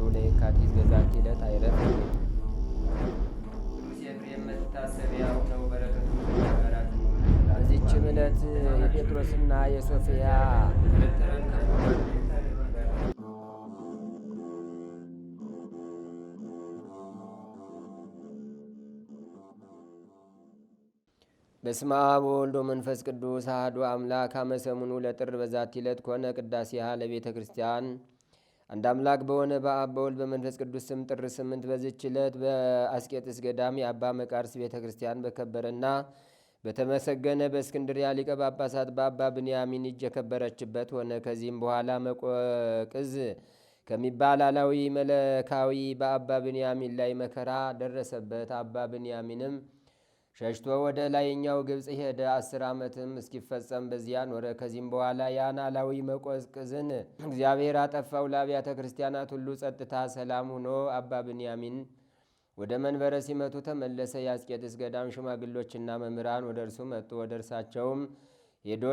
ለየካቲት በዛቲ ዕለት አይረፍ። ቅዱስ ኤፍሬም መታሰቢያው ነው። በረከቱ በዚችም ዕለት የጴጥሮስና የሶፊያ በስመ አብ ወወልድ ወመንፈስ ቅዱስ አሐዱ አምላክ። አመ ሰሙኑ ለጥር በዛቲ ዕለት ኮነ ቅዳሴሃ ለቤተ ክርስቲያን። አንድ አምላክ በሆነ በአብ በወልድ በመንፈስ ቅዱስ ስም ጥር 8 በዚች ዕለት በአስቄጥስ ገዳም የአባ መቃርስ ቤተ ክርስቲያን በከበረና በተመሰገነ በእስክንድርያ ሊቀ ጳጳሳት በአባ ብንያሚን እጅ የከበረችበት ሆነ። ከዚህም በኋላ መቆቅዝ ከሚባል አላዊ መለካዊ በአባ ብንያሚን ላይ መከራ ደረሰበት። አባ ብንያሚንም ሸሽቶ ወደ ላይኛው ግብፅ ሄደ። 10 ዓመትም እስኪፈጸም በዚያ ኖረ። ከዚህም በኋላ ያን አላዊ መቆቅዝን እግዚአብሔር አጠፋው። ለአብያተ ክርስቲያናት ሁሉ ጸጥታ ሰላም ሆኖ አባ ብንያሚን ወደ መንበረ ሲመቱ ተመለሰ። የአስቄጥስ ገዳም ሽማግሎችና መምህራን ወደ እርሱ መጡ። ወደ እርሳቸውም ሄዶ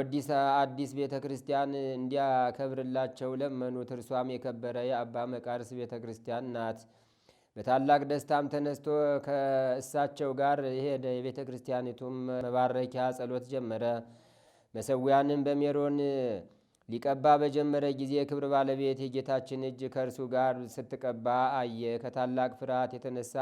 አዲስ ቤተ ክርስቲያን እንዲያከብርላቸው ለመኑት። እርሷም የከበረ የአባ መቃርስ ቤተ ክርስቲያን ናት። በታላቅ ደስታም ተነስቶ ከእሳቸው ጋር ሄደ። የቤተ ክርስቲያኒቱም መባረኪያ ጸሎት ጀመረ። መሰዊያንም በሜሮን ሊቀባ በጀመረ ጊዜ የክብር ባለቤት የጌታችን እጅ ከእርሱ ጋር ስትቀባ አየ። ከታላቅ ፍርሃት የተነሳ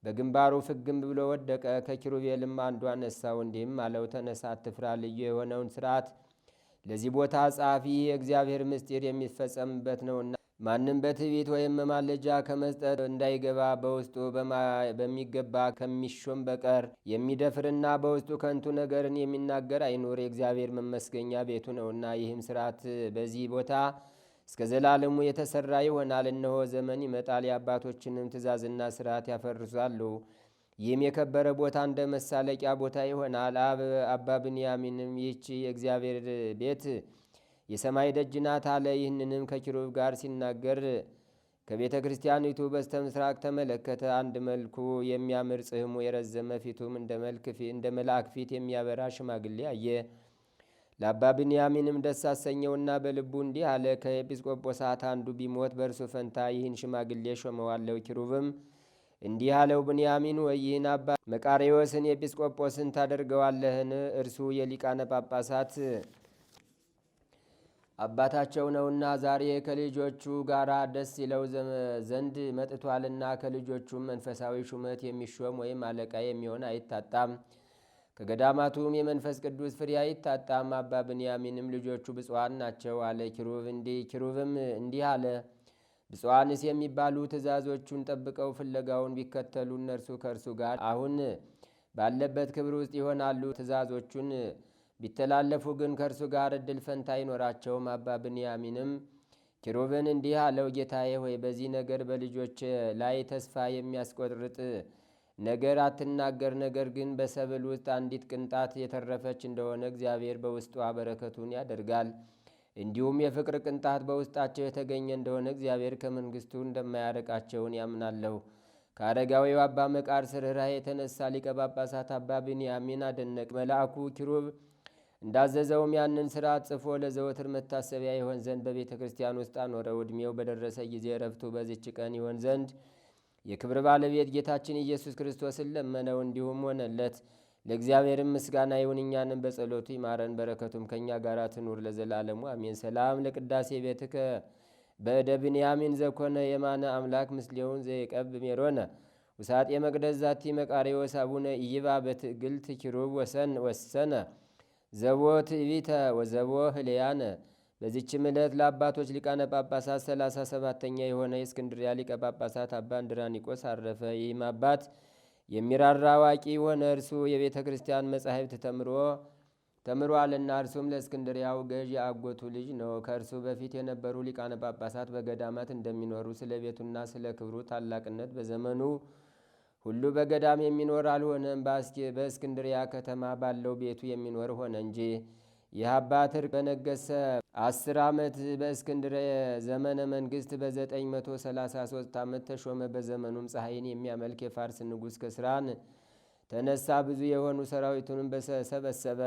በግንባሩ ፍግም ብሎ ወደቀ። ከኪሩቤልም አንዱ አነሳው፣ እንዲህም አለው፣ ተነሳ፣ አትፍራ። ልዩ የሆነውን ስርዓት ለዚህ ቦታ ጸሐፊ የእግዚአብሔር ምስጢር የሚፈጸምበት ነውና ማንም በትዕቢት ወይም መማለጃ ከመስጠት እንዳይገባ በውስጡ በሚገባ ከሚሾም በቀር የሚደፍርና በውስጡ ከንቱ ነገርን የሚናገር አይኑር። የእግዚአብሔር መመስገኛ ቤቱ ነውና። ይህም ስርዓት በዚህ ቦታ እስከ ዘላለሙ የተሰራ ይሆናል። እነሆ ዘመን ይመጣል፣ የአባቶችንም ትእዛዝና ስርዓት ያፈርሳሉ። ይህም የከበረ ቦታ እንደ መሳለቂያ ቦታ ይሆናል። አባ ብንያሚንም ይህች የእግዚአብሔር ቤት የሰማይ ደጅ ናት አለ። ይህንንም ከኪሩብ ጋር ሲናገር ከቤተ ክርስቲያኒቱ በስተ ምስራቅ ተመለከተ። አንድ መልኩ የሚያምር ጽሕሙ የረዘመ ፊቱም እንደ መልአክ ፊት የሚያበራ ሽማግሌ አየ። ለአባ ብንያሚንም ደስ አሰኘውና በልቡ እንዲህ አለ፣ ከኤጲስቆጶሳት አንዱ ቢሞት በእርሱ ፈንታ ይህን ሽማግሌ ሾመዋለሁ። ኪሩብም እንዲህ አለው፣ ብንያሚን ወይ ይህን አባ መቃርዮስን ኤጲስቆጶስን ታደርገዋለህን? እርሱ የሊቃነ ጳጳሳት አባታቸው ነውና ዛሬ ከልጆቹ ጋር ደስ ይለው ዘንድ መጥቷልና። ከልጆቹም መንፈሳዊ ሹመት የሚሾም ወይም አለቃ የሚሆን አይታጣም። ከገዳማቱም የመንፈስ ቅዱስ ፍሬ አይታጣም። አባ ብንያሚንም ልጆቹ ብፁዓን ናቸው አለ። ኪሩብም እንዲህ አለ፣ ብፁዓንስ የሚባሉ ትእዛዞቹን ጠብቀው ፍለጋውን ቢከተሉ እነርሱ ከእርሱ ጋር አሁን ባለበት ክብር ውስጥ ይሆናሉ። ትእዛዞቹን ቢተላለፉ ግን ከእርሱ ጋር እድል ፈንታ አይኖራቸውም። አባ ብንያሚንም ኪሩብን እንዲህ አለው፣ ጌታዬ ሆይ በዚህ ነገር በልጆች ላይ ተስፋ የሚያስቆርጥ ነገር አትናገር። ነገር ግን በሰብል ውስጥ አንዲት ቅንጣት የተረፈች እንደሆነ እግዚአብሔር በውስጧ በረከቱን ያደርጋል። እንዲሁም የፍቅር ቅንጣት በውስጣቸው የተገኘ እንደሆነ እግዚአብሔር ከመንግስቱ እንደማያረቃቸውን ያምናለሁ። ከአረጋዊው አባ መቃርስ ርኅራኄ የተነሳ ሊቀ ጳጳሳት አባ ብንያሚን አደነቅ። መልአኩ ኪሩብ እንዳዘዘውም ያንን ሥርዓት ጽፎ ለዘወትር መታሰቢያ ይሆን ዘንድ በቤተ ክርስቲያን ውስጥ አኖረው። ዕድሜው በደረሰ ጊዜ ረፍቱ በዚች ቀን ይሆን ዘንድ የክብር ባለቤት ጌታችን ኢየሱስ ክርስቶስን ለመነው፣ እንዲሁም ሆነለት። ለእግዚአብሔርም ምስጋና ይሁን፣ እኛንም በጸሎቱ ይማረን፣ በረከቱም ከእኛ ጋር ትኑር ለዘላለሙ አሜን። ሰላም ለቅዳሴ ቤትከ በእደ ብንያሚን ዘኮነ የማነ አምላክ ምስሌውን ዘይቀብ ሜሮነ ውሳጤ መቅደስ ዛቲ መቃርዮስ አቡነ ኢይባ በትዕግልት ኪሩብ ወሰነ ዘቦ ትዕቢተ ወዘቦ ህልያነ። በዚችም ዕለት ለአባቶች ሊቃነ ጳጳሳት 37ተኛ የሆነ የእስክንድርያ ሊቀ ጳጳሳት አባ እንድራኒቆስ አረፈ። ይህም አባት የሚራራ አዋቂ ሆነ። እርሱ የቤተ ክርስቲያን መጻሕፍት ተምሯልና። እርሱም ለእስክንድርያው ገዥ የአጎቱ ልጅ ነው። ከእርሱ በፊት የነበሩ ሊቃነ ጳጳሳት በገዳማት እንደሚኖሩ ስለ ቤቱና ስለ ክብሩ ታላቅነት በዘመኑ ሁሉ በገዳም የሚኖር አልሆነም። በእስክንድርያ ከተማ ባለው ቤቱ የሚኖር ሆነ እንጂ። ይህ አባት በነገሰ 10 ዓመት በእስክንድርያ ዘመነ መንግስት በ933 ዓመት ተሾመ። በዘመኑም ፀሐይን የሚያመልክ የፋርስ ንጉሥ ከስራን ተነሳ። ብዙ የሆኑ ሰራዊቱንም ሰበሰበ።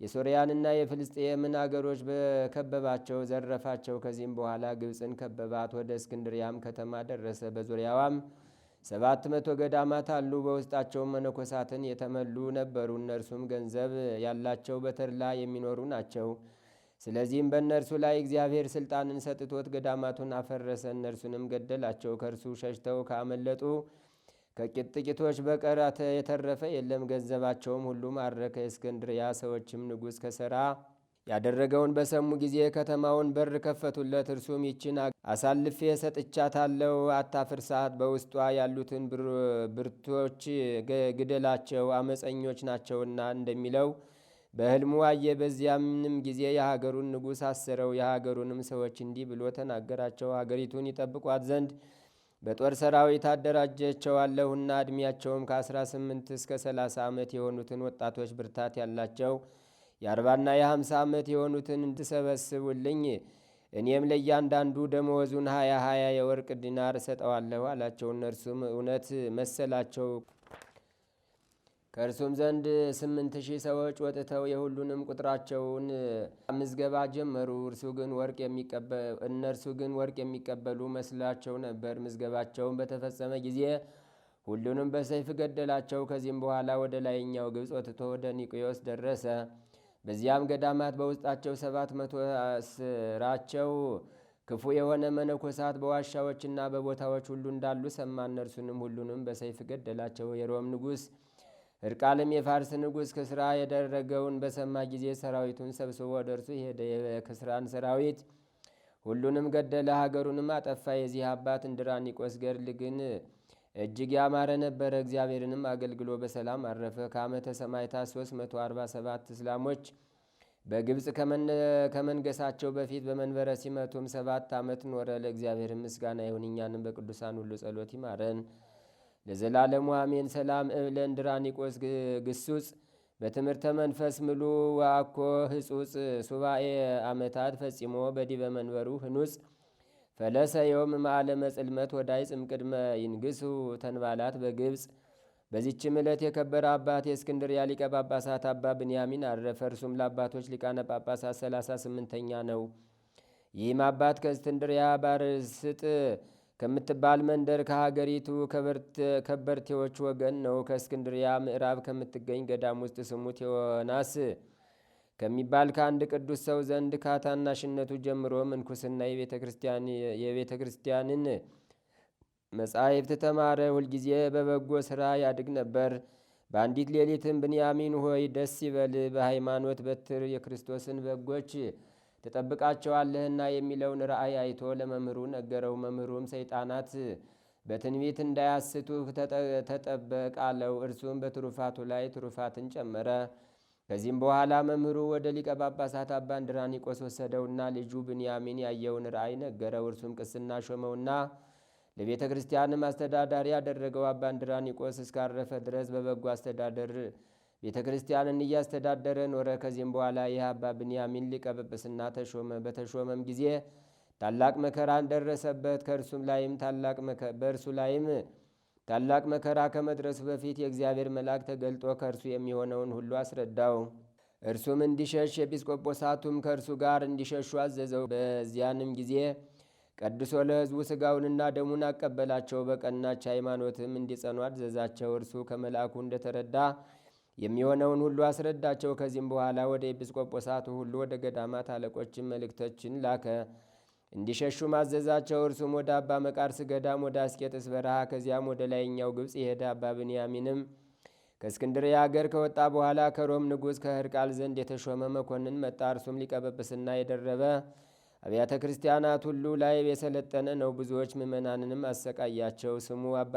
የሶርያንና የፍልስጤምን አገሮች በከበባቸው፣ ዘረፋቸው። ከዚህም በኋላ ግብፅን ከበባት። ወደ እስክንድሪያም ከተማ ደረሰ። በዙሪያዋም 700 ገዳማት አሉ። በውስጣቸውም መነኮሳትን የተመሉ ነበሩ። እነርሱም ገንዘብ ያላቸው በተድላ የሚኖሩ ናቸው። ስለዚህም በእነርሱ ላይ እግዚአብሔር ሥልጣንን ሰጥቶት ገዳማቱን አፈረሰ፣ እነርሱንም ገደላቸው። ከእርሱ ሸሽተው ካመለጡ ከጥቂቶች በቀር የተረፈ የለም። ገንዘባቸውም ሁሉ ማረከ። የእስክንድርያ ሰዎችም ንጉሥ ከሰራ ያደረገውን በሰሙ ጊዜ ከተማውን በር ከፈቱለት። እርሱም ይችን አሳልፌ ሰጥቻታለሁ፣ አታፍርሳት፣ በውስጧ ያሉትን ብርቶች ግደላቸው፣ አመፀኞች ናቸውና እንደሚለው በሕልሙ አየ። በዚያምንም ጊዜ የሀገሩን ንጉሥ አሰረው። የሀገሩንም ሰዎች እንዲህ ብሎ ተናገራቸው። ሀገሪቱን ይጠብቋት ዘንድ በጦር ሰራዊት አደራጀቸዋለሁና ዕድሜያቸውም ከ18 እስከ 30 ዓመት የሆኑትን ወጣቶች፣ ብርታት ያላቸው የ40ና የ50 ዓመት የሆኑትን እንድሰበስቡልኝ እኔም ለእያንዳንዱ ደመወዙን 20 የወርቅ ዲናር እሰጠዋለሁ አላቸው። እነርሱም እውነት መሰላቸው። ከእርሱም ዘንድ 8,000 ሰዎች ወጥተው የሁሉንም ቁጥራቸውን ምዝገባ ጀመሩ። እነርሱ ግን ወርቅ የሚቀበሉ መስላቸው ነበር። ምዝገባቸውን በተፈጸመ ጊዜ ሁሉንም በሰይፍ ገደላቸው። ከዚህም በኋላ ወደ ላይኛው ግብፅ ወጥቶ ወደ ኒቆዮስ ደረሰ። በዚያም ገዳማት በውስጣቸው 700 ስራቸው ክፉ የሆነ መነኮሳት በዋሻዎችና በቦታዎች ሁሉ እንዳሉ ሰማ። እነርሱንም ሁሉንም በሰይፍ ገደላቸው። የሮም ንጉሥ ሕርቃልም የፋርስ ንጉሥ ክስራ ያደረገውን በሰማ ጊዜ ሰራዊቱን ሰብስቦ ወደ እርሱ ሄደ። የክስራን ሰራዊት ሁሉንም ገደለ፣ ሀገሩንም አጠፋ። የዚህ አባት እንድራኒቆስ ገድል ግን እጅግ ያማረ ነበረ። እግዚአብሔርንም አገልግሎ በሰላም አረፈ። ከዓመተ ሰማዕታት 347 እስላሞች በግብፅ ከመንገሳቸው በፊት በመንበረ ሲመቱም 7 ዓመት ኖረ። ለእግዚአብሔር ምስጋና ይሁን፣ እኛንም በቅዱሳን ሁሉ ጸሎት ይማረን ለዘላለሙ አሜን። ሰላም እብለ እንድራኒቆስ ግሱጽ በትምህርተ መንፈስ ምሉ ወአኮ ህጹጽ ሱባኤ ዓመታት ፈጺሞ በዲበ መንበሩ ህኑጽ ፈለሰ ዮም ማዕለመ ጽልመት ወዳይ ጽምቅድመ ይንግሱ ተንባላት በግብፅ። በዚችም ዕለት የከበረ አባት የእስክንድርያ ሊቀ ጳጳሳት አባ ብንያሚን አረፈ። እርሱም ለአባቶች ሊቃነ ጳጳሳት 38ኛ ነው። ይህም አባት ከእስክንድርያ ባርስጥ ከምትባል መንደር ከሀገሪቱ ከበርቴዎች ወገን ነው። ከእስክንድርያ ምዕራብ ከምትገኝ ገዳም ውስጥ ስሙ ቴዎናስ ከሚባል ከአንድ ቅዱስ ሰው ዘንድ ከታናሽነቱ ጀምሮ ምንኩስና የቤተ ክርስቲያንን መጻሕፍት ተማረ። ሁልጊዜ በበጎ ሥራ ያድግ ነበር። በአንዲት ሌሊትም ብንያሚን ሆይ ደስ ይበል፣ በሃይማኖት በትር የክርስቶስን በጎች ትጠብቃቸዋለህና የሚለውን ራእይ አይቶ ለመምህሩ ነገረው። መምህሩም ሰይጣናት በትንቢት እንዳያስቱ ተጠበቅ አለው። እርሱም በትሩፋቱ ላይ ትሩፋትን ጨመረ። ከዚህም በኋላ መምህሩ ወደ ሊቀ ጳጳሳት አባ እንድራኒቆስ ወሰደውና ልጁ ብንያሚን ያየውን ራእይ ነገረው። እርሱም ቅስና ሾመውና ለቤተ ክርስቲያንም አስተዳዳሪ ያደረገው። አባ እንድራኒቆስ እስካረፈ ድረስ በበጎ አስተዳደር ቤተ ክርስቲያንን እያስተዳደረ ኖረ። ከዚህም በኋላ ይህ አባ ብንያሚን ሊቀ ጵጵስና ተሾመ። በተሾመም ጊዜ ታላቅ መከራን ደረሰበት። በእርሱ ላይም ታላቅ መከራ ከመድረሱ በፊት የእግዚአብሔር መልአክ ተገልጦ ከእርሱ የሚሆነውን ሁሉ አስረዳው። እርሱም እንዲሸሽ ኤጲስቆጶሳቱም ከእርሱ ጋር እንዲሸሹ አዘዘው። በዚያንም ጊዜ ቀድሶ ለሕዝቡ ሥጋውንና ደሙን አቀበላቸው። በቀናች ሃይማኖትም እንዲጸኑ አዘዛቸው። እርሱ ከመልአኩ እንደተረዳ የሚሆነውን ሁሉ አስረዳቸው። ከዚህም በኋላ ወደ ኤጲስቆጶሳቱ ሁሉ ወደ ገዳማት አለቆችን መልእክቶችን ላከ፣ እንዲሸሹ ማዘዛቸው። እርሱም ወደ አባ መቃርስ ገዳም፣ ወደ አስቄጥስ በረሃ፣ ከዚያም ወደ ላይኛው ግብፅ የሄደ። አባ ብንያሚንም ከእስክንድርያ አገር ከወጣ በኋላ ከሮም ንጉሥ ከሕርቃል ዘንድ የተሾመ መኮንን መጣ። እርሱም ሊቀ ጵጵስና የደረበ አብያተ ክርስቲያናት ሁሉ ላይ የሰለጠነ ነው። ብዙዎች ምእመናንንም አሰቃያቸው። ስሙ አባ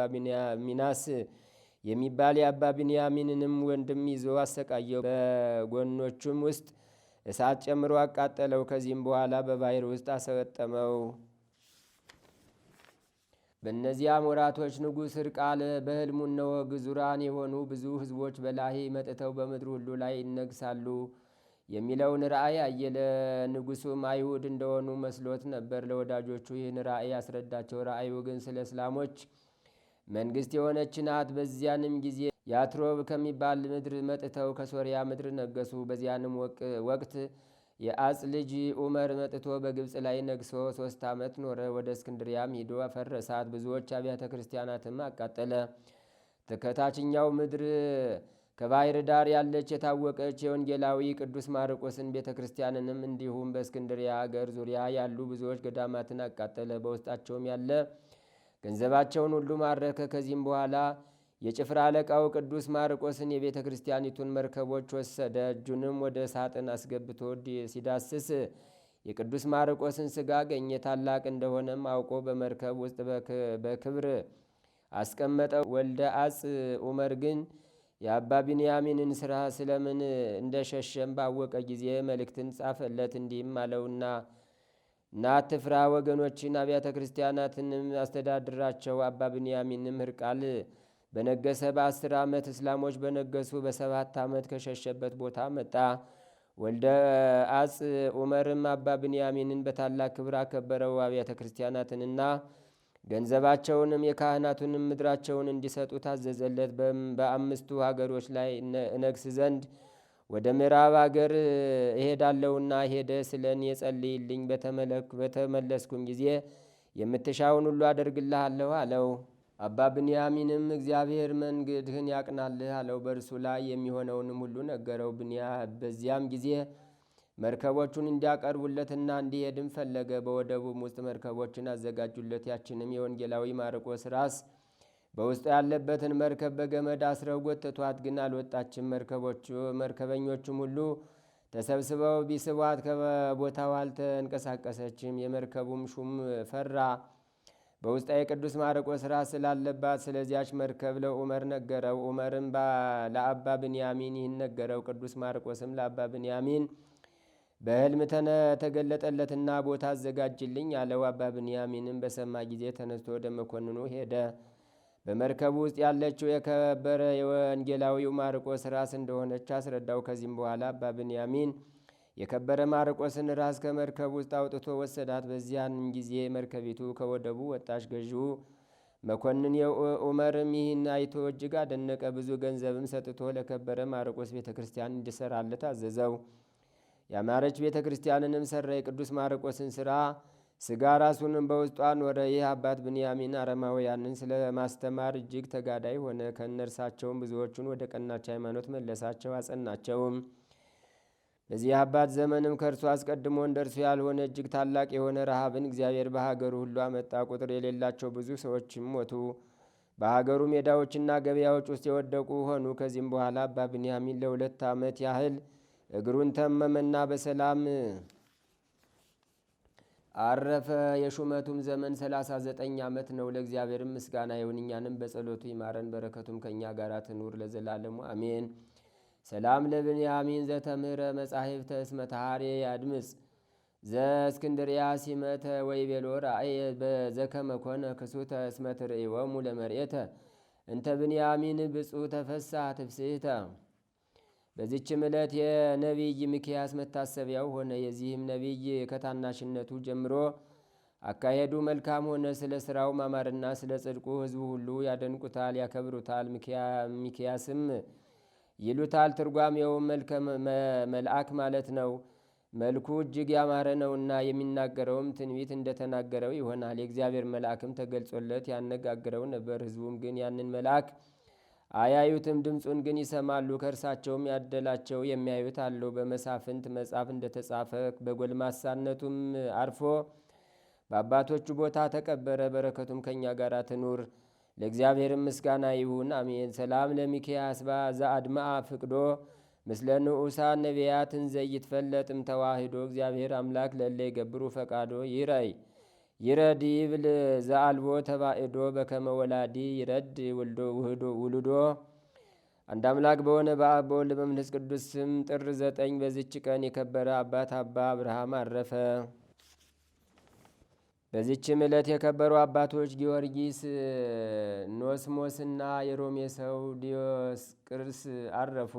ሚናስ የሚባል የአባ ብንያሚንንም ወንድም ይዞ አሰቃየው። በጎኖቹም ውስጥ እሳት ጨምሮ አቃጠለው። ከዚህም በኋላ በባሕር ውስጥ አሰጠመው። በእነዚያም ወራቶች ንጉሥ ሕርቃል በሕልሙ እነሆ ግዙራን የሆኑ ብዙ ሕዝቦች በላሂ መጥተው በምድር ሁሉ ላይ ይነግሳሉ የሚለውን ራእይ አየ። ለንጉሡም አይሁድ እንደሆኑ መስሎት ነበር። ለወዳጆቹ ይህን ራእይ አስረዳቸው። ራእዩ ግን ስለ እስላሞች መንግሥት የሆነች ናት። በዚያንም ጊዜ ያትሮብ ከሚባል ምድር መጥተው ከሶርያ ምድር ነገሱ። በዚያንም ወቅት የአጽ ልጅ ዑመር መጥቶ በግብፅ ላይ ነግሶ 3 ዓመት ኖረ። ወደ እስክንድሪያም ሂዶ አፈረሳት። ብዙዎች አብያተ ክርስቲያናትም አቃጠለ። ከታችኛው ምድር ከባሕር ዳር ያለች የታወቀች የወንጌላዊ ቅዱስ ማርቆስን ቤተ ክርስቲያንንም እንዲሁም በእስክንድሪያ አገር ዙሪያ ያሉ ብዙዎች ገዳማትን አቃጠለ። በውስጣቸውም ያለ ገንዘባቸውን ሁሉ ማረከ። ከዚህም በኋላ የጭፍራ አለቃው ቅዱስ ማርቆስን የቤተ ክርስቲያኒቱን መርከቦች ወሰደ። እጁንም ወደ ሳጥን አስገብቶ ሲዳስስ የቅዱስ ማርቆስን ሥጋ አገኘ። ታላቅ እንደሆነም አውቆ በመርከብ ውስጥ በክብር አስቀመጠው። ወልደ አጽ ዑመር ግን የአባ ቢንያሚንን ሥራ ስለምን እንደሸሸም ባወቀ ጊዜ መልእክትን ጻፈለት። እንዲህም አለውና ናትፍራ፣ ወገኖችን አብያተ ክርስቲያናትንም አስተዳድራቸው። አባ ቢንያሚንም ሕርቃል በነገሰ በ10 ዓመት እስላሞች በነገሱ በ7 ዓመት ከሸሸበት ቦታ መጣ። ወልደ አጽ ዑመርም አባ ብንያሚንን በታላቅ ክብር አከበረው። አብያተ ክርስቲያናትንና ገንዘባቸውንም የካህናቱንም ምድራቸውን እንዲሰጡ ታዘዘለት። በ5ቱ ሀገሮች ላይ እነግስ ዘንድ ወደ ምዕራብ አገር እሄዳለሁና ሄደ ስለ እኔ ጸልይልኝ፣ በተመለስኩም ጊዜ የምትሻውን ሁሉ አደርግልሃለሁ አለው። አባ ብንያሚንም እግዚአብሔር መንገድህን ያቅናልህ አለው። በእርሱ ላይ የሚሆነውንም ሁሉ ነገረው። በዚያም ጊዜ መርከቦቹን እንዲያቀርቡለትና እንዲሄድም ፈለገ። በወደቡም ውስጥ መርከቦችን አዘጋጁለት። ያችንም የወንጌላዊ ማርቆስ ራስ በውስጡ ያለበትን መርከብ በገመድ አስረው ጎተቷት፣ ግን አልወጣችም። መርከበኞቹም ሁሉ ተሰብስበው ቢስቧት ከቦታው አልተንቀሳቀሰችም። የመርከቡም ሹም ፈራ። በውስጣ የቅዱስ ማርቆስ ራስ ስላለባት ስለዚያች መርከብ ለዑመር ነገረው። ዑመርም ለአባ ብንያሚን ይህን ነገረው። ቅዱስ ማርቆስም ለአባ ብንያሚን በሕልም ተገለጠለትና ቦታ አዘጋጅልኝ አለው። አባ ብንያሚንም በሰማ ጊዜ ተነስቶ ወደ መኮንኑ ሄደ። በመርከቡ ውስጥ ያለችው የከበረ የወንጌላዊው ማርቆስ ራስ እንደሆነች አስረዳው። ከዚህም በኋላ አባ ብንያሚን የከበረ ማርቆስን ራስ ከመርከብ ውስጥ አውጥቶ ወሰዳት። በዚያንም ጊዜ መርከቢቱ ከወደቡ ወጣች። ገዢው መኮንን ዑመርም ይህን አይቶ እጅግ አደነቀ። ብዙ ገንዘብም ሰጥቶ ለከበረ ማርቆስ ቤተ ክርስቲያን እንዲሰራለት አዘዘው። ያማረች ቤተ ክርስቲያንንም ሰራ። የቅዱስ ማርቆስን ሥጋ ራሱንም በውስጧ ኖረ። ይህ አባት ብንያሚን አረማውያንን ስለ ማስተማር እጅግ ተጋዳይ ሆነ። ከእነርሳቸውም ብዙዎቹን ወደ ቀናች ሃይማኖት መለሳቸው፣ አጸናቸውም። በዚህ አባት ዘመንም ከእርሱ አስቀድሞ እንደ እርሱ ያልሆነ እጅግ ታላቅ የሆነ ረሃብን እግዚአብሔር በሀገሩ ሁሉ አመጣ። ቁጥር የሌላቸው ብዙ ሰዎችም ሞቱ። በሀገሩ ሜዳዎችና ገበያዎች ውስጥ የወደቁ ሆኑ። ከዚህም በኋላ አባ ብንያሚን ለ2 ዓመት ያህል እግሩን ተመመና በሰላም አረፈ። የሹመቱም ዘመን 39 ዓመት ነው። ለእግዚአብሔርም ምስጋና ይሁን፣ እኛንም በጸሎቱ ይማረን፣ በረከቱም ከእኛ ጋር ትኑር ለዘላለሙ አሜን። ሰላም ለብንያሚን ዘተምህረ መጻሕፍተ እስመ ተሐሬ ያድምጽ ዘእስክንድርያ ሲመተ ወይቤሎ ራእየ በዘከመ ኮነ ክሱተ እስመ ትርእይዎሙ ለመርኤተ እንተ ብንያሚን ብፁዕ ተፈሳ ትፍስሕተ። በዚችም ዕለት የነቢይ ሚክያስ መታሰቢያው ሆነ። የዚህም ነቢይ ከታናሽነቱ ጀምሮ አካሄዱ መልካም ሆነ። ስለ ሥራው ማማርና ስለ ጽድቁ ሕዝቡ ሁሉ ያደንቁታል፣ ያከብሩታል። ሚክያስም ይሉታል። ትርጓሜውም መልአክ ማለት ነው። መልኩ እጅግ ያማረ ነውና የሚናገረውም ትንቢት እንደተናገረው ይሆናል። የእግዚአብሔር መልአክም ተገልጾለት ያነጋግረው ነበር። ሕዝቡም ግን ያንን መልአክ አያዩትም፣ ድምፁን ግን ይሰማሉ። ከእርሳቸውም ያደላቸው የሚያዩት አለው። በመሳፍንት መጽሐፍ እንደተጻፈ በጎልማሳነቱም አርፎ በአባቶቹ ቦታ ተቀበረ። በረከቱም ከእኛ ጋር ትኑር ለእግዚአብሔርም ምስጋና ይሁን አሜን። ሰላም ለሚክያስ ዘአድማአ ፍቅዶ ምስለ ንዑሳን ነቢያትን ዘይትፈለጥም ተዋሂዶ እግዚአብሔር አምላክ ለለ ይገብሩ ፈቃዶ ይረድ ይብል ዘአልቦ ተባዕዶ በከመ ወላዲ ይረድ ውሉዶ። አንድ አምላክ በሆነ በአብ በወልድ በመንፈስ ቅዱስ ስም ጥር 9 በዚች ቀን የከበረ አባት አባ አብርሃም አረፈ። በዚችም ዕለት የከበሩ አባቶች ጊዮርጊስ ኖስሞስና የሮሜ ሰው ዲዮስቅርስ አረፉ።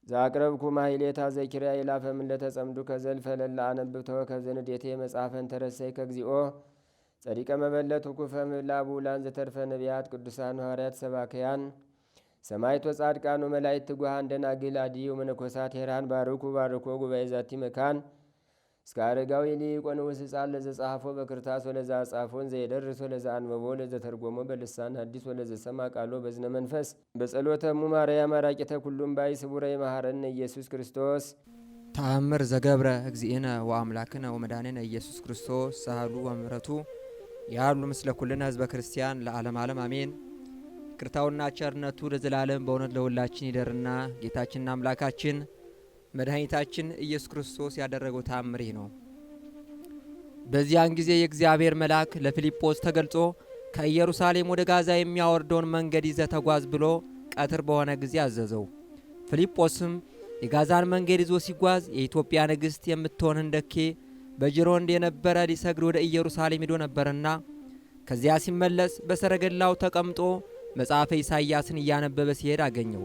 ዛቅረብኩ ማይሌታ ዘኪርያ ይላፈም ለተጸምዱ ከዘልፈ ለላ አነብብተወ ከዘንዴቴ መጽሐፈን ተረሰይ ከግዚኦ ጸዲቀ መበለት ኩፈ ምላቡ ላን ዘተርፈ ነቢያት ቅዱሳን ሐዋርያት ሰባክያን ሰማዕት ወጻድቃን ወመላእክት ትጉሃን ደናግል አድዮ መነኮሳት ሄራን ባርኩ ባርኮ ጉባኤ ዛቲ መካን እስከ አረጋዊ ሊቅ ወንዑስ ሕፃን ለዘጻሐፎ በክርታስ ወለዛ ጻፎን ዘይደርስ ወለዛ አንበቦ ለዘተርጎሞ በልሳን ሐዲስ ወለዘሰማ ቃሎ በዝነ መንፈስ በጸሎተ እሙ ማርያም አራቂተ ኩሉም ባይ ስቡረ ይመሐረነ ኢየሱስ ክርስቶስ። ተአምር ዘገብረ እግዚእነ ወአምላክነ ወመድኃኒነ ኢየሱስ ክርስቶስ ሳህሉ ወምሕረቱ ያሉ ምስለ ኩልነ ህዝበ ክርስቲያን ለዓለም ዓለም አሜን። ይቅርታውና ቸርነቱ ለዘላለም በእውነት ለሁላችን ይደርና ጌታችንና አምላካችን መድኃኒታችን ኢየሱስ ክርስቶስ ያደረገው ተአምር ይህ ነው። በዚያን ጊዜ የእግዚአብሔር መልአክ ለፊልጶስ ተገልጾ ከኢየሩሳሌም ወደ ጋዛ የሚያወርደውን መንገድ ይዘህ ተጓዝ ብሎ ቀትር በሆነ ጊዜ አዘዘው። ፊልጶስም የጋዛን መንገድ ይዞ ሲጓዝ የኢትዮጵያ ንግሥት የምትሆን ህንደኬ በጅሮንድ የነበረ ሊሰግድ ወደ ኢየሩሳሌም ሄዶ ነበርና ከዚያ ሲመለስ በሰረገላው ተቀምጦ መጽሐፈ ኢሳይያስን እያነበበ ሲሄድ አገኘው።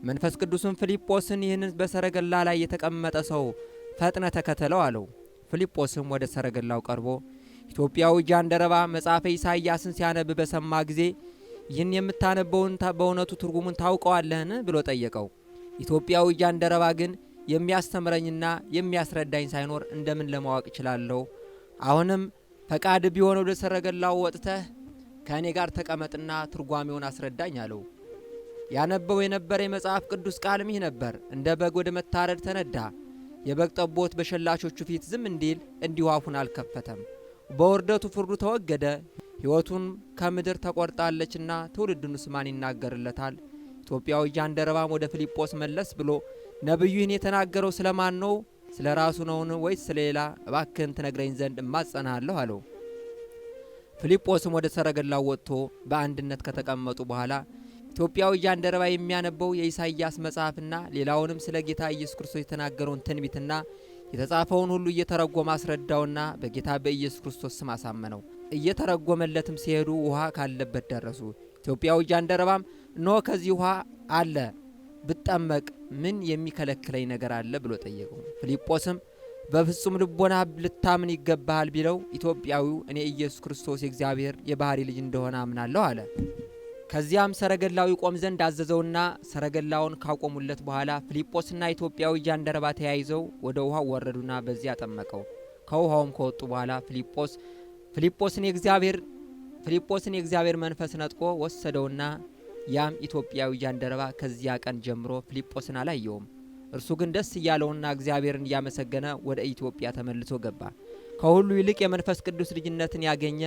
መንፈስ ቅዱስም ፊልጶስን ይህንን በሰረገላ ላይ የተቀመጠ ሰው ፈጥነ ተከተለው አለው። ፊልጶስም ወደ ሰረገላው ቀርቦ ኢትዮጵያዊ ጃንደረባ መጽሐፈ ኢሳይያስን ሲያነብ በሰማ ጊዜ ይህን የምታነበውን በእውነቱ ትርጉሙን ታውቀዋለህን ብሎ ጠየቀው። ኢትዮጵያዊ ጃንደረባ ግን የሚያስተምረኝና የሚያስረዳኝ ሳይኖር እንደምን ለማወቅ እችላለሁ? አሁንም ፈቃድ ቢሆን ወደ ሰረገላው ወጥተህ ከእኔ ጋር ተቀመጥና ትርጓሜውን አስረዳኝ አለው። ያነበው የነበረ የመጽሐፍ ቅዱስ ቃልም ይህ ነበር። እንደ በግ ወደ መታረድ ተነዳ። የበግ ጠቦት በሸላቾቹ ፊት ዝም እንዲል እንዲሁ አፉን አልከፈተም። በውርደቱ ፍርዱ ተወገደ። ሕይወቱን ከምድር ተቆርጣለችና ትውልድንስ ማን ይናገርለታል? ኢትዮጵያዊ ጃንደረባም ወደ ፊልጶስ መለስ ብሎ ነቢዩ ይህን የተናገረው ስለማን ነው? ስለ ራሱ ነውን ወይስ ስለሌላ? እባክህን ትነግረኝ ዘንድ እማጸናለሁ አለው። ፊልጶስም ወደ ሰረገላው ወጥቶ በአንድነት ከተቀመጡ በኋላ ኢትዮጵያዊ ጃንደረባ የሚያነበው የኢሳይያስ መጽሐፍና ሌላውንም ስለ ጌታ ኢየሱስ ክርስቶስ የተናገረውን ትንቢትና የተጻፈውን ሁሉ እየተረጎመ አስረዳውና በጌታ በኢየሱስ ክርስቶስ ስም አሳመነው። እየተረጎመለትም ሲሄዱ ውሃ ካለበት ደረሱ። ኢትዮጵያዊ ጃንደረባም እነሆ ከዚህ ውሃ አለ፣ ብጠመቅ ምን የሚከለክለኝ ነገር አለ ብሎ ጠየቀው። ፊልጶስም በፍጹም ልቦና ልታምን ይገባሃል ቢለው ኢትዮጵያዊው እኔ ኢየሱስ ክርስቶስ የእግዚአብሔር የባህሪ ልጅ እንደሆነ አምናለሁ አለ። ከዚያም ሰረገላው ይቆም ዘንድ አዘዘውና ሰረገላውን ካቆሙለት በኋላ ፊልጶስና ኢትዮጵያዊ ጃንደረባ ተያይዘው ወደ ውሃው ወረዱና በዚያ ጠመቀው። ከውሃውም ከወጡ በኋላ ፊልጶስን የእግዚአብሔር መንፈስ ነጥቆ ወሰደውና ያም ኢትዮጵያዊ ጃንደረባ ከዚያ ቀን ጀምሮ ፊልጶስን አላየውም። እርሱ ግን ደስ እያለውና እግዚአብሔርን እያመሰገነ ወደ ኢትዮጵያ ተመልሶ ገባ። ከሁሉ ይልቅ የመንፈስ ቅዱስ ልጅነትን ያገኘ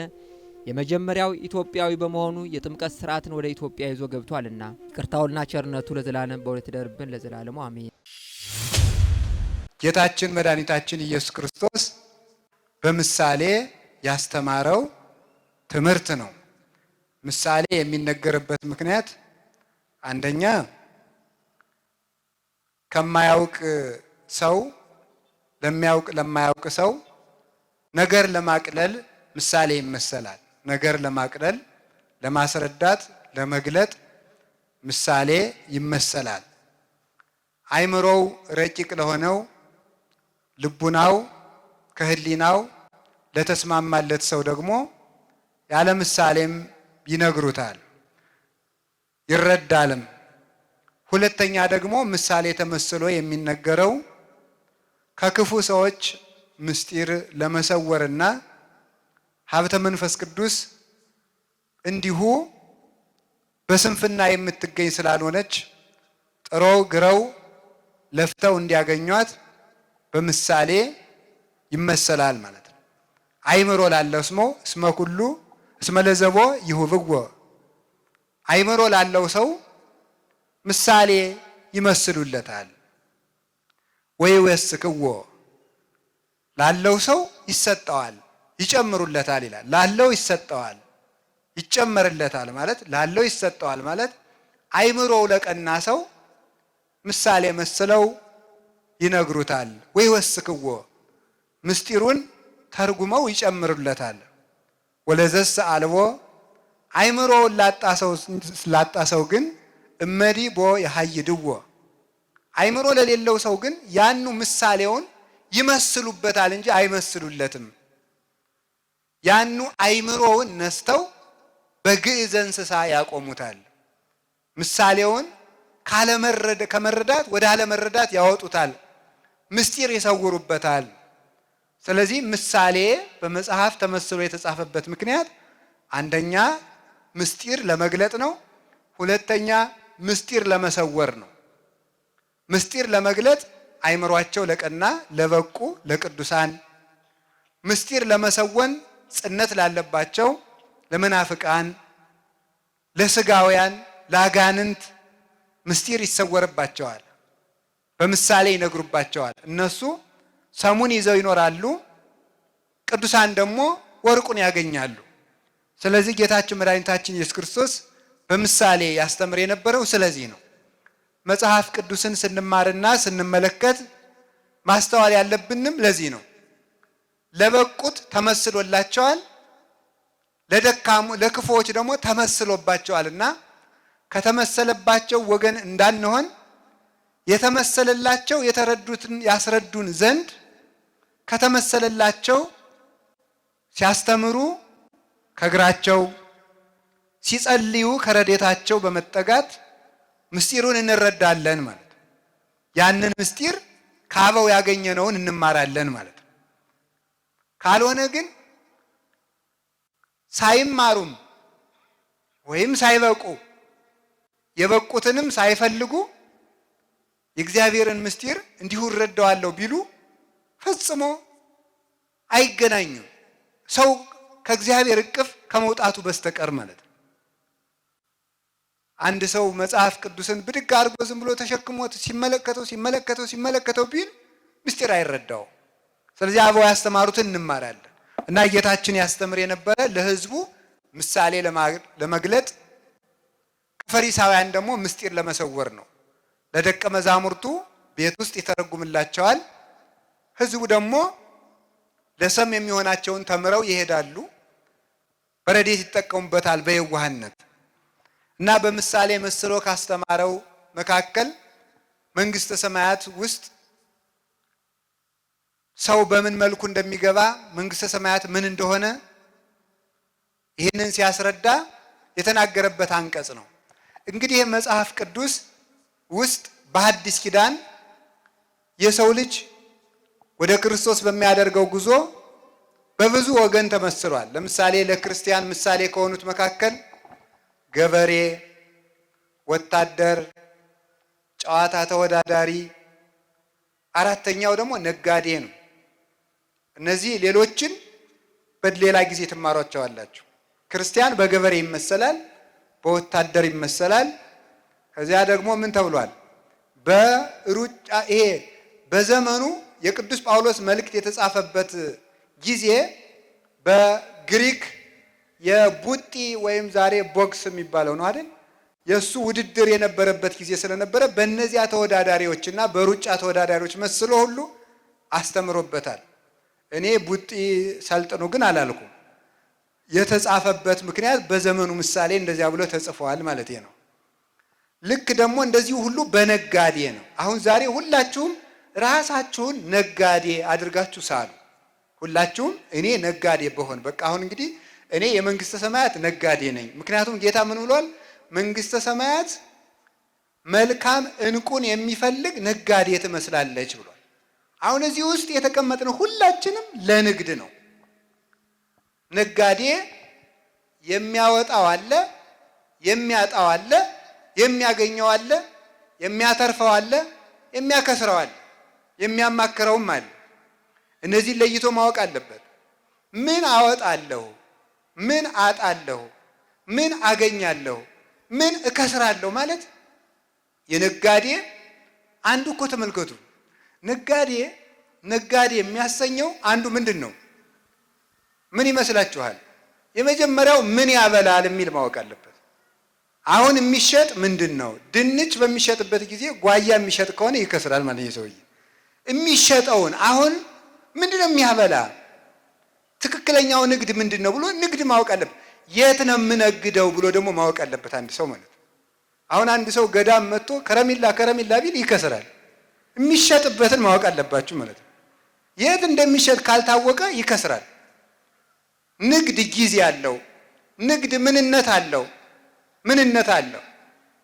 የመጀመሪያው ኢትዮጵያዊ በመሆኑ የጥምቀት ሥርዓትን ወደ ኢትዮጵያ ይዞ ገብቷልና ይቅርታውና ቸርነቱ ለዘላለም በእውነት ይደርብን ለዘላለሙ አሜን። ጌታችን መድኃኒታችን ኢየሱስ ክርስቶስ በምሳሌ ያስተማረው ትምህርት ነው። ምሳሌ የሚነገርበት ምክንያት አንደኛ ከማያውቅ ሰው ለማያውቅ ሰው ነገር ለማቅለል ምሳሌ ይመሰላል። ነገር ለማቅለል፣ ለማስረዳት፣ ለመግለጥ ምሳሌ ይመሰላል። አይምሮው ረቂቅ ለሆነው ልቡናው ከህሊናው ለተስማማለት ሰው ደግሞ ያለ ምሳሌም ይነግሩታል፣ ይረዳልም። ሁለተኛ ደግሞ ምሳሌ ተመስሎ የሚነገረው ከክፉ ሰዎች ምስጢር ለመሰወርና ሀብተ መንፈስ ቅዱስ እንዲሁ በስንፍና የምትገኝ ስላልሆነች ጥረው ግረው ለፍተው እንዲያገኟት በምሳሌ ይመሰላል ማለት ነው። አይምሮ ላለው እስመ ኩሉ እስመ ለዘቦ ይሁብዎ፣ አይምሮ ላለው ሰው ምሳሌ ይመስሉለታል። ወይ ወስክዎ፣ ላለው ሰው ይሰጠዋል ይጨምሩለታል ይላል። ላለው ይሰጠዋል ይጨመርለታል ማለት ላለው ይሰጠዋል ማለት አይምሮው ለቀና ሰው ምሳሌ መስለው ይነግሩታል። ወይ ወስክዎ፣ ምስጢሩን ተርጉመው ይጨምሩለታል። ወለዘስ አልቦ፣ አይምሮውን ላጣ ሰው ግን እመዲ ቦ ያሃይድዎ፣ አይምሮ ለሌለው ሰው ግን ያኑ ምሳሌውን ይመስሉበታል እንጂ አይመስሉለትም። ያኑ አይምሮውን ነስተው በግዕዘ እንስሳ ያቆሙታል። ምሳሌውን ከመረዳት ወደ አለመረዳት ያወጡታል፣ ምስጢር ይሰውሩበታል። ስለዚህ ምሳሌ በመጽሐፍ ተመስሎ የተጻፈበት ምክንያት አንደኛ ምስጢር ለመግለጥ ነው። ሁለተኛ ምስጢር ለመሰወር ነው። ምስጢር ለመግለጥ አይምሯቸው ለቀና ለበቁ ለቅዱሳን፣ ምስጢር ለመሰወን ጽነት ላለባቸው ለመናፍቃን፣ ለስጋውያን፣ ለአጋንንት ምስጢር ይሰወርባቸዋል፣ በምሳሌ ይነግሩባቸዋል። እነሱ ሰሙን ይዘው ይኖራሉ፣ ቅዱሳን ደግሞ ወርቁን ያገኛሉ። ስለዚህ ጌታችን መድኃኒታችን ኢየሱስ ክርስቶስ በምሳሌ ያስተምር የነበረው ስለዚህ ነው። መጽሐፍ ቅዱስን ስንማርና ስንመለከት ማስተዋል ያለብንም ለዚህ ነው። ለበቁት ተመስሎላቸዋል፣ ለክፉዎች ደግሞ ተመስሎባቸዋልና ከተመሰለባቸው ወገን እንዳንሆን የተመሰለላቸው የተረዱትን ያስረዱን ዘንድ ከተመሰለላቸው ሲያስተምሩ ከእግራቸው ሲጸልዩ ከረዴታቸው በመጠጋት ምስጢሩን እንረዳለን ማለት ነው። ያንን ምስጢር ከአበው ያገኘነውን እንማራለን ማለት ነው። ካልሆነ ግን ሳይማሩም ወይም ሳይበቁ የበቁትንም ሳይፈልጉ የእግዚአብሔርን ምስጢር እንዲሁ እረዳዋለሁ ቢሉ ፈጽሞ አይገናኙም፣ ሰው ከእግዚአብሔር እቅፍ ከመውጣቱ በስተቀር ማለት ነው። አንድ ሰው መጽሐፍ ቅዱስን ብድግ አድርጎ ዝም ብሎ ተሸክሞት ሲመለከተው ቢል ምስጢር አይረዳው። ስለዚህ አበው ያስተማሩትን እንማራለን እና ጌታችን ያስተምር የነበረ ለሕዝቡ ምሳሌ ለመግለጥ ከፈሪሳውያን ደግሞ ምስጢር ለመሰወር ነው። ለደቀ መዛሙርቱ ቤት ውስጥ ይተረጉምላቸዋል፣ ሕዝቡ ደግሞ ለሰም የሚሆናቸውን ተምረው ይሄዳሉ፣ በረዴት ይጠቀሙበታል በየዋህነት እና በምሳሌ መስሎ ካስተማረው መካከል መንግስተ ሰማያት ውስጥ ሰው በምን መልኩ እንደሚገባ መንግስተ ሰማያት ምን እንደሆነ ይህንን ሲያስረዳ የተናገረበት አንቀጽ ነው። እንግዲህ መጽሐፍ ቅዱስ ውስጥ በሐዲስ ኪዳን የሰው ልጅ ወደ ክርስቶስ በሚያደርገው ጉዞ በብዙ ወገን ተመስሏል። ለምሳሌ ለክርስቲያን ምሳሌ ከሆኑት መካከል ገበሬ፣ ወታደር፣ ጨዋታ ተወዳዳሪ፣ አራተኛው ደግሞ ነጋዴ ነው። እነዚህ ሌሎችን በሌላ ጊዜ ትማሯቸዋላችሁ። ክርስቲያን በገበሬ ይመሰላል፣ በወታደር ይመሰላል። ከዚያ ደግሞ ምን ተብሏል? በሩጫ ይሄ በዘመኑ የቅዱስ ጳውሎስ መልእክት የተጻፈበት ጊዜ በግሪክ የቡጢ ወይም ዛሬ ቦክስ የሚባለው ነው አይደል? የሱ ውድድር የነበረበት ጊዜ ስለነበረ በእነዚያ ተወዳዳሪዎችና በሩጫ ተወዳዳሪዎች መስሎ ሁሉ አስተምሮበታል። እኔ ቡጢ ሰልጥኑ ግን አላልኩም። የተጻፈበት ምክንያት በዘመኑ ምሳሌ እንደዚያ ብሎ ተጽፏል ማለት ነው። ልክ ደግሞ እንደዚሁ ሁሉ በነጋዴ ነው። አሁን ዛሬ ሁላችሁም ራሳችሁን ነጋዴ አድርጋችሁ ሳሉ። ሁላችሁም እኔ ነጋዴ በሆን በቃ አሁን እንግዲህ እኔ የመንግስተ ሰማያት ነጋዴ ነኝ። ምክንያቱም ጌታ ምን ብሏል? መንግስተ ሰማያት መልካም ዕንቁን የሚፈልግ ነጋዴ ትመስላለች ብሏል። አሁን እዚህ ውስጥ የተቀመጥነው ሁላችንም ለንግድ ነው። ነጋዴ የሚያወጣው አለ፣ የሚያጣው አለ፣ የሚያገኘው አለ፣ የሚያተርፈው አለ፣ የሚያከስረው አለ፣ የሚያማክረውም አለ። እነዚህን ለይቶ ማወቅ አለበት። ምን አወጣለሁ፣ ምን አጣለሁ፣ ምን አገኛለሁ፣ ምን እከስራለሁ ማለት የነጋዴ አንዱ እኮ ተመልከቱ። ነጋዴ የሚያሰኘው አንዱ ምንድን ነው? ምን ይመስላችኋል? የመጀመሪያው ምን ያበላል የሚል ማወቅ አለበት። አሁን የሚሸጥ ምንድን ነው? ድንች በሚሸጥበት ጊዜ ጓያ የሚሸጥ ከሆነ ይከስራል ማለት ነው። ሰውዬ የሚሸጠውን አሁን ምንድን ነው የሚያበላ? ትክክለኛው ንግድ ምንድን ነው ብሎ ንግድ ማወቅ አለበት። የት ነው የምነግደው ብሎ ደግሞ ማወቅ አለበት አንድ ሰው ማለት ነው። አሁን አንድ ሰው ገዳም መጥቶ ከረሚላ ቢል ይከስራል። የሚሸጥበትን ማወቅ አለባችሁ ማለት ነው። የት እንደሚሸጥ ካልታወቀ ይከስራል። ንግድ ጊዜ አለው። ንግድ ምንነት አለው።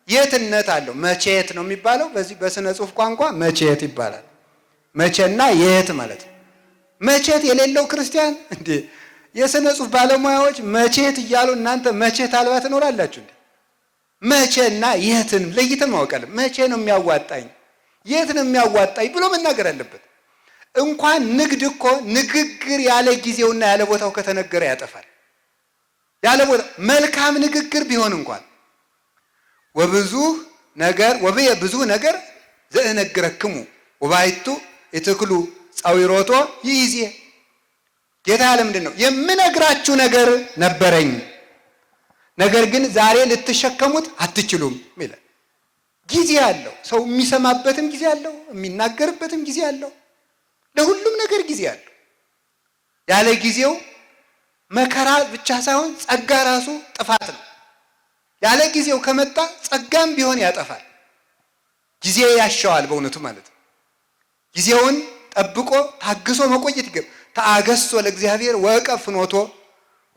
የትነት አለው። መቼት ነው የሚባለው። በዚህ በስነ ጽሁፍ ቋንቋ መቼት ይባላል። መቼና የት ማለት ነው። መቼት የሌለው ክርስቲያን እንዴ! የስነ ጽሁፍ ባለሙያዎች መቼት እያሉ እናንተ መቼት አልባ ትኖራላችሁ እንዴ? መቼና የትን ለይተን ማወቅ አለብን። መቼ ነው የሚያዋጣኝ፣ የት ነው የሚያዋጣኝ ብሎ መናገር አለበት። እንኳን ንግድ እኮ ንግግር ያለ ጊዜውና ያለ ቦታው ከተነገረ ያጠፋል። ያለ ቦታ መልካም ንግግር ቢሆን እንኳን ወብዙ ነገር ዘእነግረክሙ ወባይቱ ይትክሉ ጻዊሮቶ ይይዜ። ጌታ ያለ ምንድን ነው? የምነግራችሁ ነገር ነበረኝ፣ ነገር ግን ዛሬ ልትሸከሙት አትችሉም ይላል። ጊዜ አለው። ሰው የሚሰማበትም ጊዜ አለው፣ የሚናገርበትም ጊዜ አለው። ለሁሉም ነገር ጊዜ አለው። ያለ ጊዜው መከራ ብቻ ሳይሆን ጸጋ ራሱ ጥፋት ነው። ያለ ጊዜው ከመጣ ጸጋም ቢሆን ያጠፋል። ጊዜ ያሻዋል በእውነቱ ማለት ነው። ጊዜውን ጠብቆ ታግሶ መቆየት ይገባል። ተአገሶ ለእግዚአብሔር ወቀፍ ፍኖቶ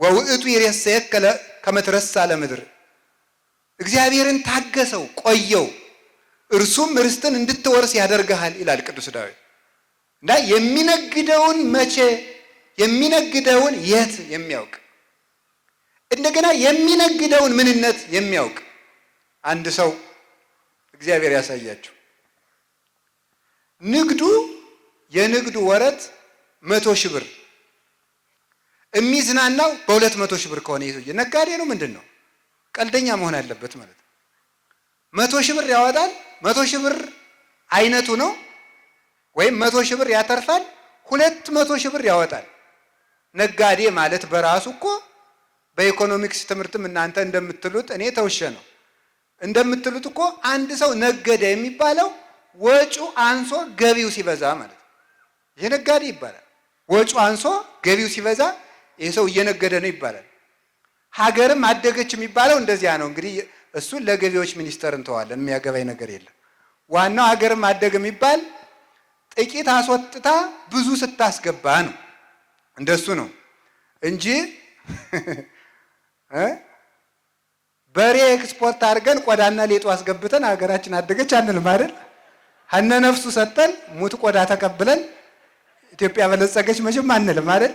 ወውእቱ ይሬሰየከ ከመ ትረሳ ለምድር። እግዚአብሔርን ታገሰው ቆየው፣ እርሱም ርስትን እንድትወርስ ያደርግሃል ይላል ቅዱስ ዳዊት። እና የሚነግደውን መቼ የሚነግደውን የት የሚያውቅ እንደገና የሚነግደውን ምንነት የሚያውቅ አንድ ሰው እግዚአብሔር ያሳያቸው። ንግዱ የንግዱ ወረት 100,000 ብር የሚዝናናው በ200 ሺህ ብር ከሆነ ይሄ ነጋዴ ነው ምንድን ነው? ቀልደኛ መሆን አለበት ማለት ነው። 100,000 ብር ያወጣል። 100,000 ብር አይነቱ ነው። ወይም 100,000 ብር ያተርፋል፣ 200,000 ብር ያወጣል። ነጋዴ ማለት በራሱ እኮ በኢኮኖሚክስ ትምህርትም እናንተ እንደምትሉት እኔ ተውሸ ነው እንደምትሉት እኮ አንድ ሰው ነገደ የሚባለው ወጪው አንሶ ገቢው ሲበዛ ማለት ነው። ይሄ ነጋዴ ይባላል። ወጪው አንሶ ገቢው ሲበዛ ይሄ ሰው እየነገደ ነው ይባላል። ሀገርም አደገች የሚባለው እንደዚያ ነው። እንግዲህ እሱን ለገቢዎች ሚኒስቴር እንተዋለን፣ የሚያገባኝ ነገር የለም። ዋናው ሀገርም አደገ የሚባል ጥቂት አስወጥታ ብዙ ስታስገባ ነው። እንደሱ ነው እንጂ በሬ ኤክስፖርት አድርገን ቆዳና ሌጦ አስገብተን ሀገራችን አደገች አንልም አይደል? ሀነ ነፍሱ ሰጠን ሙት ቆዳ ተቀብለን ኢትዮጵያ በለጸገች መቼም አንልም አይደል?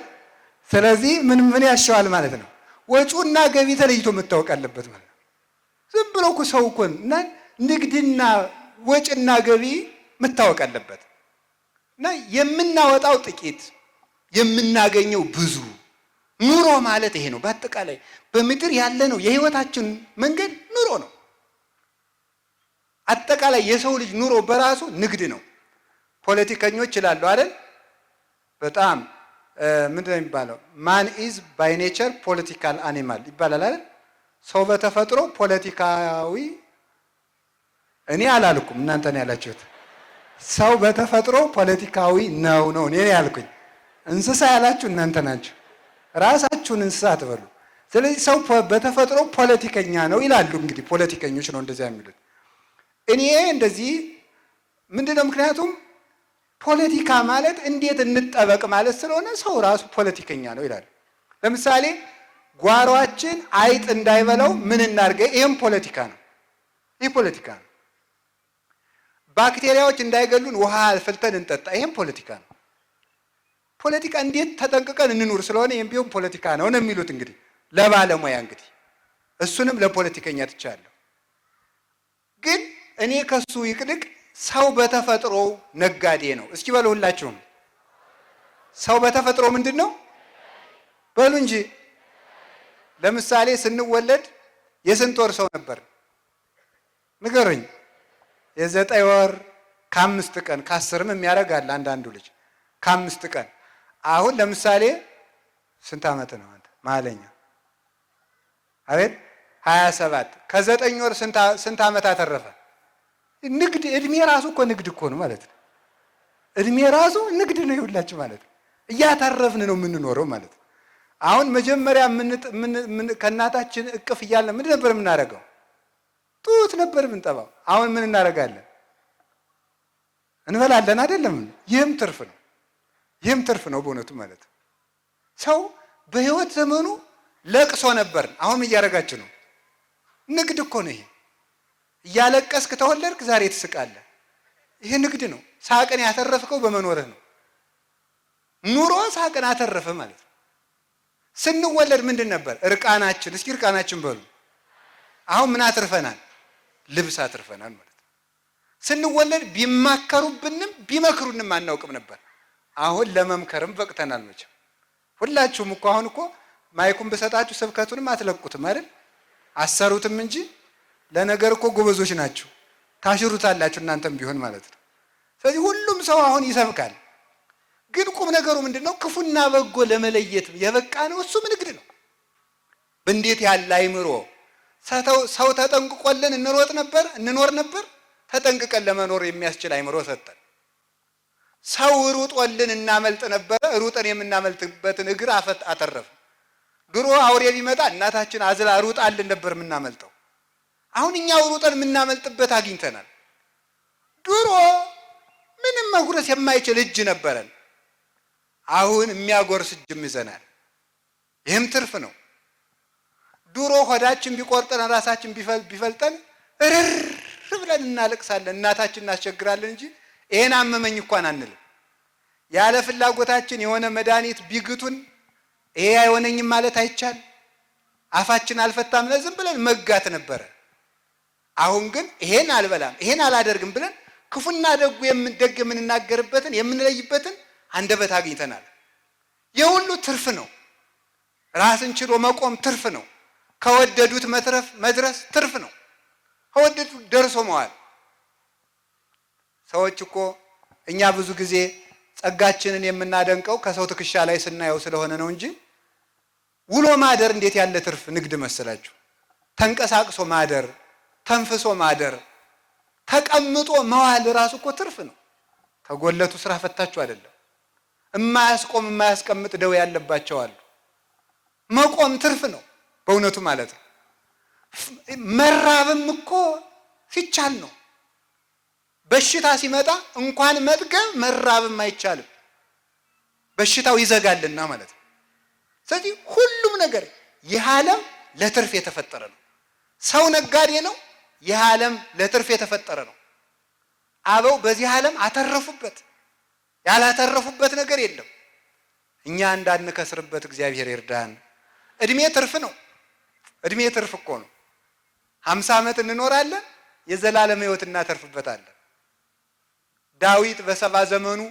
ስለዚህ ምን ያሻዋል ማለት ነው? ወጪውና ገቢ ተለይቶ መታወቅ አለበት ማለት ነው። ዝም ብሎ እኮ ሰው እኮ እና ንግድና ወጪና ገቢ መታወቅ አለበት። እና የምናወጣው ጥቂት የምናገኘው ብዙ። ኑሮ ማለት ይሄ ነው። በአጠቃላይ በምድር ያለ ነው የህይወታችን መንገድ ኑሮ ነው። አጠቃላይ የሰው ልጅ ኑሮ በራሱ ንግድ ነው። ፖለቲከኞች ይላሉ አይደል? በጣም ምንድን ነው የሚባለው? ማን ኢዝ ባይ ኔቸር ፖለቲካል አኒማል ይባላል አይደል? ሰው በተፈጥሮ ፖለቲካዊ። እኔ አላልኩም፣ እናንተ ነው ያላችሁት። ሰው በተፈጥሮ ፖለቲካዊ ነው እኔ ያልኩኝ። እንስሳ ያላችሁ እናንተ ናችሁ። ራሳችሁን እንስሳ አትበሉ። ስለዚህ ሰው በተፈጥሮ ፖለቲከኛ ነው ይላሉ። እንግዲህ ፖለቲከኞች ነው እንደዚያ የሚሉት። እኔ እንደዚህ ምንድነው? ምክንያቱም ፖለቲካ ማለት እንዴት እንጠበቅ ማለት ስለሆነ ሰው ራሱ ፖለቲከኛ ነው ይላሉ። ለምሳሌ ጓሯችን አይጥ እንዳይበላው ምን እናድርገ? ይህም ፖለቲካ ነው። ይህ ፖለቲካ ነው። ባክቴሪያዎች እንዳይገሉን ውሃ ፍልተን እንጠጣ። ይህም ፖለቲካ ነው። ፖለቲካ እንዴት ተጠንቅቀን እንኑር ስለሆነ ይህም ቢሆን ፖለቲካ ነው ነው የሚሉት። እንግዲህ ለባለሙያ እንግዲህ እሱንም ለፖለቲከኛ ትቻለሁ። ግን እኔ ከሱ ይቅድቅ ሰው በተፈጥሮ ነጋዴ ነው። እስኪ በሉ ሁላችሁም፣ ሰው በተፈጥሮ ምንድን ነው በሉ እንጂ። ለምሳሌ ስንወለድ የስንት ወር ሰው ነበር ንገሩኝ? የ9 ወር ከ5 ቀን ከ10ም የሚያደርጋል አንዳንዱ ልጅ ከ5 ቀን። አሁን ለምሳሌ ስንት ዓመት ነው አንተ? ማለኛ አቤት 27 ከ9 ወር ስንት ዓመት አተረፈ? ንግድ እድሜ ራሱ እኮ ንግድ እኮ ነው ማለት ነው። እድሜ ራሱ ንግድ ነው ይሁላችሁ ማለት ነው። እያተረፍን ነው የምንኖረው ማለት ነው። አሁን መጀመሪያ ከእናታችን እቅፍ እያለ ምን ነበር የምናደርገው? ጡት ነበር የምንጠባው። አሁን ምን እናደርጋለን? እንበላለን አይደለም? ይህም ትርፍ ነው። ይህም ትርፍ ነው በእውነቱ ማለት ነው። ሰው በህይወት ዘመኑ ለቅሶ ነበር። አሁን እያደረጋችሁ ነው። ንግድ እኮ ነው ይሄ። እያለቀስክ ተወለድክ፣ ዛሬ ትስቃለህ። ይህ ንግድ ነው። ሳቅን ያተረፍከው በመኖርህ ነው። ኑሮ ሳቅን አተረፈ ማለት ነው። ስንወለድ ምንድን ነበር? እርቃናችን። እስኪ እርቃናችን በሉ። አሁን ምን አትርፈናል? ልብስ አትርፈናል ማለት ነው። ስንወለድ ቢማከሩብንም ቢመክሩንም አናውቅም ነበር። አሁን ለመምከርም በቅተናል። መቼም ሁላችሁም እኮ አሁን እኮ ማይኩን ብሰጣችሁ ስብከቱንም አትለቁትም አይደል? አሰሩትም እንጂ ለነገር እኮ ጎበዞች ናችሁ። ታሽሩታላችሁ እናንተም ቢሆን ማለት ነው። ስለዚህ ሁሉም ሰው አሁን ይሰብካል። ግን ቁም ነገሩ ምንድነው? ክፉና በጎ ለመለየት የበቃ ነው። እሱም ንግድ ነው። እንዴት ያለ አይምሮ! ሰው ተጠንቅቆልን እንኖር ነበር። ተጠንቅቀን ለመኖር የሚያስችል አይምሮ ሰጠን። ሰው ሩጦልን እናመልጥ ነበረ። ሩጠን የምናመልጥበትን እግር አተረፍ። ድሮ አውሬ ቢመጣ እናታችን አዝላ ሩጣልን ነበር የምናመልጠው። አሁን እኛው ሩጠን የምናመልጥበት አግኝተናል። ድሮ ምንም መጉረስ የማይችል እጅ ነበረን። አሁን የሚያጎርስ እጅም ይዘናል። ይህም ትርፍ ነው። ድሮ ሆዳችን ቢቆርጠን ራሳችን ቢፈልጠን እርር ብለን እናለቅሳለን፣ እናታችን እናስቸግራለን እንጂ ይሄን አመመኝ እንኳን አንልም። ያለ ፍላጎታችን የሆነ መድኃኒት ቢግቱን ይሄ አይሆነኝም ማለት አይቻል። አፋችን አልፈታም ዝም ብለን መጋት ነበረ። አሁን ግን ይሄን አልበላም ይሄን አላደርግም ብለን ክፉና ደግ የምንናገርበትን የምንለይበትን አንደበት አግኝተናል። የሁሉ ትርፍ ነው። ራስን ችሎ መቆም ትርፍ ነው። ከወደዱት መድረስ ትርፍ ነው። ከወደዱት ደርሶ መዋል። ሰዎች እኮ እኛ ብዙ ጊዜ ጸጋችንን የምናደንቀው ከሰው ትከሻ ላይ ስናየው ስለሆነ ነው እንጂ ውሎ ማደር እንዴት ያለ ትርፍ ንግድ መሰላችሁ! ተንቀሳቅሶ ማደር፣ ተንፍሶ ማደር፣ ተቀምጦ መዋል ራሱ እኮ ትርፍ ነው። ተጎለቱ ስራ ፈታችሁ አይደለም። የማያስቀምጥ ደዌ ያለባቸው አሉ። መቆም ትርፍ ነው በእውነቱ ማለት ነው። መራብም እኮ ሲቻል ነው። በሽታ ሲመጣ እንኳን መጥገብ መራብም አይቻልም። በሽታው ይዘጋልና ማለት ነው። ስለዚህ ሁሉም ነገር ይህ ዓለም ለትርፍ የተፈጠረ ነው። ሰው ነጋዴ ነው። ይህ ዓለም ለትርፍ የተፈጠረ ነው። አበው በዚህ ዓለም አተረፉበት። ያላተረፉበት ነገር የለም። እኛ እንዳንከስርበት እግዚአብሔር ይርዳን። እድሜ ትርፍ ነው። እድሜ ትርፍ እኮ ነው። 50 ዓመት እንኖራለን፣ የዘላለም ሕይወት እናተርፍበታለን። ዳዊት በ70 ዘመኑ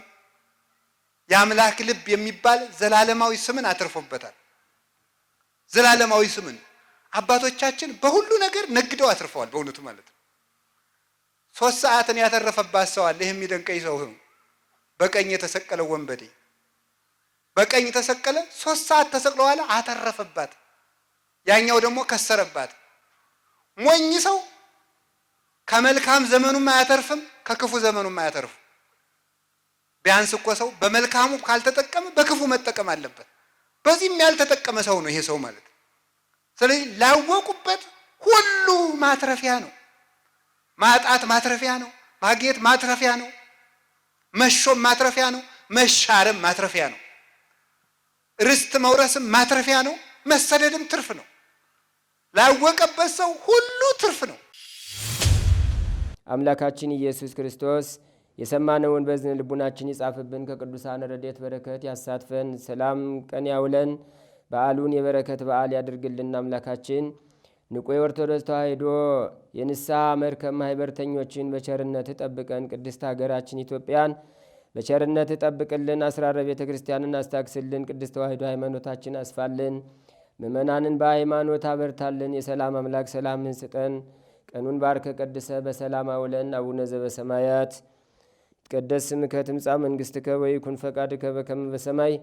የአምላክ ልብ የሚባል ዘላለማዊ ስምን አትርፎበታል። ዘላለማዊ ስምን አባቶቻችን በሁሉ ነገር ነግደው አትርፈዋል። በእውነቱ ማለት ነው። 3 ሰዓትን ያተረፈባት ሰው አለ። ይሄ የሚደንቀኝ ሰው ነው። በቀኝ የተሰቀለው ወንበዴ በቀኝ ተሰቀለ። 3 ሰዓት ተሰቅሎ በኋላ አተረፈባት። ያኛው ደግሞ ከሰረባት። ሞኝ ሰው ከመልካም ዘመኑም አያተርፍም፣ ከክፉ ዘመኑም አያተርፍም። ቢያንስ እኮ ሰው በመልካሙ ካልተጠቀመ በክፉ መጠቀም አለበት። በዚህም ያልተጠቀመ ሰው ነው ይሄ ሰው ማለት። ስለዚህ ላወቁበት ሁሉ ማትረፊያ ነው። ማጣት ማትረፊያ ነው። ማግኘት ማትረፊያ ነው። መሾም ማትረፊያ ነው። መሻርም ማትረፊያ ነው። ርስት መውረስም ማትረፊያ ነው። መሰደድም ትርፍ ነው። ላወቀበት ሰው ሁሉ ትርፍ ነው። አምላካችን ኢየሱስ ክርስቶስ የሰማነውን በዝን ልቡናችን ይጻፍብን፣ ከቅዱሳን ረድኤት በረከት ያሳትፈን፣ ሰላም ቀን ያውለን፣ በዓሉን የበረከት በዓል ያድርግልን። አምላካችን ንቁ የኦርቶዶክስ ተዋሕዶ የንስሐ መርከብ ማኅበርተኞችን በቸርነት ጠብቀን፣ ቅድስት ሀገራችን ኢትዮጵያን በቸርነት ጠብቅልን፣ አስራረ ቤተ ክርስቲያንን አስታክስልን፣ ቅድስት ተዋሕዶ ሃይማኖታችን አስፋልን፣ ምእመናንን በሃይማኖት አበርታልን። የሰላም አምላክ ሰላምን ስጠን። ቀኑን ባርከ ቀድሰ በሰላም አውለን። አቡነ ዘበሰማያት ይትቀደስ ስምከ ትምጻእ መንግሥትከ ወይኩን ፈቃድከ በከመ በሰማይ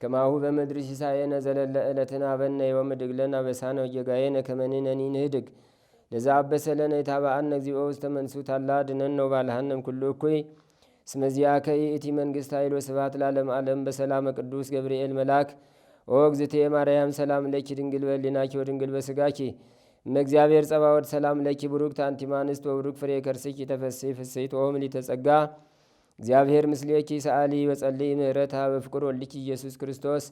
ከማሁ በምድር ሲሳየነ ዘለለ ዕለትነ ሀበነ ዮም ወኅድግ ለነ አበሳነ ወጌጋየነ ከመ ንሕነኒ ንኅድግ ለዘአበሰ ለነ ኢታብአነ እግዚኦ ውስተ መንሱት አላ አድኅነነ ወባልሐነ እምኩሉ እኩይ እስመ ዚአከ ይእቲ መንግሥት ኃይል ወስብሐት ለዓለመ ዓለም። በሰላመ ቅዱስ ገብርኤል መልአክ ኦ እግዝእትየ ማርያም ሰላም ለኪ ድንግል በሕሊናኪ ወድንግል በሥጋኪ እመእግዚአብሔር ጸባኦት ሰላም ለኪ ቡሩክት አንቲ እምአንስት ወቡሩክ ፍሬ ከርስኪ ተፈሥሒ ፍሥሕት ኦ ምልዕተ ጸጋ እግዚአብሔር ምስሌኪ ሰአሊ ወጸልይ ምህረታ በፍቅር ወልድኪ ኢየሱስ ክርስቶስ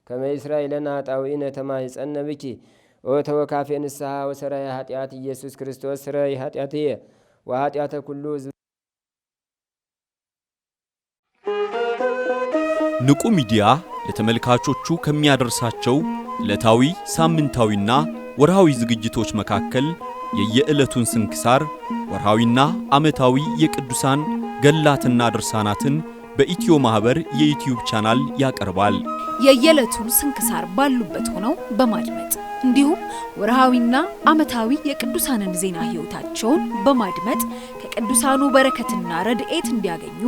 ከመ ይሥራይ ለነ ኃጣውኢነ ተማኅፀነ ብኪ ኦ ተወካፌ ንስሐ ወሰራይ ኃጢአት ኢየሱስ ክርስቶስ ስረይ ኃጢአትየ ወኃጢአተ ኩሉ ሕዝብ። ንቁ ሚዲያ ለተመልካቾቹ ከሚያደርሳቸው ዕለታዊ ሳምንታዊና ወርሃዊ ዝግጅቶች መካከል የየዕለቱን ስንክሳር ወርሃዊና ዓመታዊ የቅዱሳን ገላትና ድርሳናትን በኢትዮ ማህበር የዩቲዩብ ቻናል ያቀርባል። የየዕለቱን ስንክሳር ባሉበት ሆነው በማድመጥ እንዲሁም ወርሃዊና ዓመታዊ የቅዱሳንን ዜና ሕይወታቸውን በማድመጥ ከቅዱሳኑ በረከትና ረድኤት እንዲያገኙ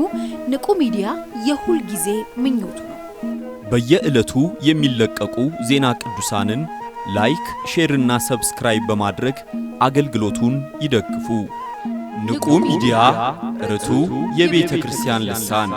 ንቁ ሚዲያ የሁል ጊዜ ምኞቱ ነው። በየዕለቱ የሚለቀቁ ዜና ቅዱሳንን ላይክ፣ ሼር እና ሰብስክራይብ በማድረግ አገልግሎቱን ይደግፉ። ንቁ ሚዲያ ርቱ የቤተ ክርስቲያን ልሳን